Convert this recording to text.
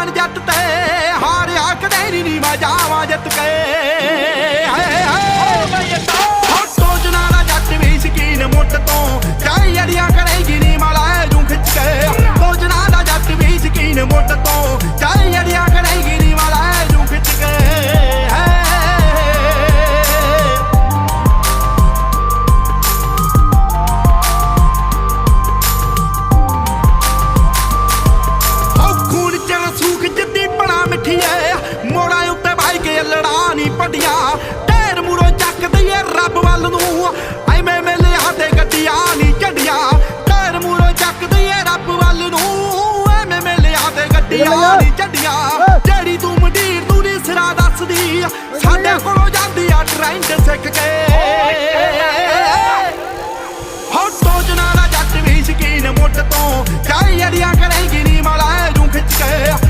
ਜਾਨ ਜੱਟ ਤੇ ਹਾਰਿਆ ਕਦੇ ਨੀ ਮੈਂ ਜਾਵਾਂ ਜਿੱਤ ਕੇ ਟੋਜਣਾ ਦਾ ਜੱਟ ਵੀ ਸ਼ਕੀਨ ਮੁੱਠ ਤੋਂ ਚਾਹੀ ਅੜੀਆਂ ਕਰੇਗੀ ਨੀ ਮੈਂ ਲੈ ਜੂ ਖਿੱਚ ਕੇ ਟੋਜਣਾ ਦਾ ਜੱਟ ਵੀ ਸ਼ਕੀਨ ਮੁੱਠ ਤੋਂ ਚਾਹੀ ਅੜੀਆਂ ਕਰੇਗੀ ਨੀ ਮੈਂ ਲੈ ਜੂ ਖਿੱਚ ਕੇ ਮੋੜਾਂ ਉੱਤੇ ਬਾਈ ਕੇ ਲੜਾ ਨੀ ਪੱਡੀਆਂ ਢੇਰ ਮੂਰੋਂ ਚੱਕ ਦਈਏ ਰੱਬ ਵੱਲ ਨੂੰ ਐਵੇਂ ਮੇਲਿਆਂ ਤੇ ਗੱਡੀਆਂ ਨੀ ਝੰਡੀਆਂ ਢੇਰ ਮੂਰੋਂ ਚੱਕ ਦਈਏ ਰੱਬ ਵੱਲ ਨੂੰ ਐਵੇਂ ਮੇਲਿਆਂ ਤੇ ਗੱਡੀਆਂ ਨੀ ਝੰਡੀਆਂ ਜਿਹੜੀ ਤੂੰ ਮੰਡੀਰ ਤੂੰ ਨੀ ਸਿਰਾ ਦੱਸਦੀ ਸਾਡੇ ਕੋਲੋਂ ਜਾਂਦੀ ਆ ਟ੍ਰੈਂਡ ਸਿੱਖ ਕੇ ਹੋ ਟੋਜਣਾ ਦਾ ਜੱਟ ਵੀ ਸ਼ਕੀਨ ਮੁੱਢ ਤੋਂ ਚਾਹੀ ਅੜੀਆਂ ਕਰੇਗੀ ਨੀ ਮੈਂ ਲੈ ਜੂ ਖਿੱਚ ਕੇ